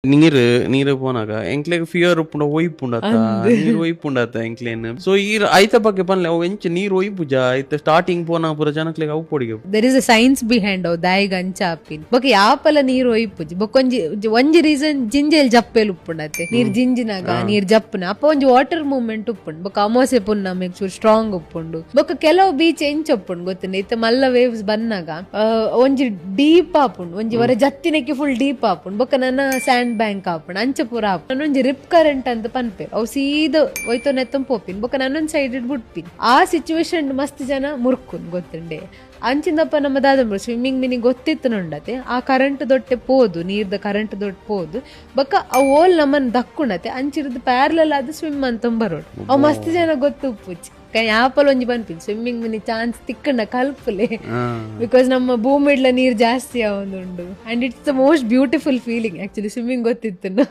ನೀರು ನೀರು ಪೋನಾಗ ಎಂಕ್ಲೆಗ್ ಫಿಯರ್ ಉಪ್ಪುಂಡ ಒಯ್ಪುಂಡತ್ತ ಅಂದ್ ನೀರು ಒಯ್ಪುಂಡತ್ತ ಎಂಕ್ಲೇನ್ ಸೊ ಈ ಐತ ಬಗ್ಗೆ ಪನ್ಲೆ ಅವು ಎಂಚ ನೀರು ಒಯ್ಪುಜ ಐತ ಸ್ಟಾರ್ಟಿಂಗ್ ಪೋನ ಪೂರ ಜನಕ್ಲೆಗ್ ಅವು ಪೊಡಿಗೆ there is a science behind ಅವ್ ದಾಯಿಗ್ ಅಂಚ ಆಪಿನ್ ಬೊಕ ಯಾಪಲ ನೀರು ಒಯ್ಪುಜಿ ಬೊಕ ಒಂಜಿ ರೀಸನ್ ಜಿಂಜೆಲ್ ಜಪ್ಪೆಲ್ ಉಪ್ಪುಂಡತೆ ನೀರ್ ಜಿಂಜಿನಾಗ ನೀರ್ ಜಪ್ಪುನ ಅಪ್ಪ ಒಂಜಿ ವಾಟರ್ ಮೂವ್ಮೆಂಟ್ ಉಪ್ಪುಂಡು ಬೊಕ ಅಮೋಸೆ ಪುನ್ನ ಮೇಕ್ ಚೂರ್ ಸ್ಟ್ರಾಂಗ್ ಉಪ್ಪುಂಡು ಬೊಕ ಕೆಲವು ಬೀಚ್ ಎಂಚ ಉಪ್ಪುಂಡು ಗೊತ್ತಿನ ಇತ್ತ ಮಲ್ಲ ವೇವ್ಸ್ ಬಂದಾಗ ಒಂಜಿ ಡೀಪ್ ಆಪುಂಡು ಒಂಜಿ ವರ ಜತ್ತಿನಕ್ಕೆ ಫುಲ್ ಡೀಪ್ ಆಪುಂಡು ಬೊಕ ನನ್ನ ಸ್ಯಾಂಡ್ ಬ್ಯಾಂಕ್ ಆಪುಂಡು ಅಂಚ ಪೂರ ಆಪುಂಡು ಒಂಜಿ ರಿಪ್ ಕರೆಂಟ್ ಅಂತ ಪನ್ಪೇರು ಅವು ಸೀದಾ ಒಯ್ತೋ ನೆತ್ತಂ ಪೋಪಿನ್ ಬೊಕ ನನ್ನೊಂದ್ ಸೈಡ್ ಬಿಟ್ಪಿನ್ ಆ ಸಿಚುವೇಶನ್ ಮಸ್ತ್ ಜನ ಮುರ್ಕುನ್ ಗೊತ್ತುಂಡೆ ಅಂಚಿಂದಪ್ಪ ನಮ್ಮ ದಾದಂಬ್ರು ಸ್ವಿಮ್ಮಿಂಗ್ ಮಿನಿ ಗೊತ್ತಿತ್ತು ನೋಡತೆ ಆ ಕರೆಂಟ್ ದೊಟ್ಟೆ ಪೋದು ನೀರ್ದ ಕರೆಂಟ್ ದೊಟ್ಟು ಪೋದು ಬೊಕ ಅವು ಓಲ್ ನಮ್ಮನ್ ದಕ್ಕುಂಡತೆ ಅಂಚಿರದು ಪ್ಯಾರಲಲ್ ಆದ ಸ್ವಿಮ್ ಅಂತ ಬರೋಡು ಅವ್ ಮಸ್ತ್ ಜನ ಗೊತ್ತು ಉಪ್ಪುಚ್ಚಿ ಯಾಪಲ್ ಒಂಜಿ ಬನ್ಪಿನ್ ಸ್ವಿಮ್ಮಿಂಗ್ ಮಿನಿ ಚಾನ್ಸ್ ತಿಕ್ಕಂಡ ಕಲ್ಪಲೆ ಬಿಕಾಸ್ ನಮ್ಮ ಭೂಮಿಡ್ಲ ನೀರ್ ಜಾಸ್ತಿ ಆವೊಂದುಂಡು and it's the most beautiful feeling actually swimming ಗೊತ್ತಿತ್ತು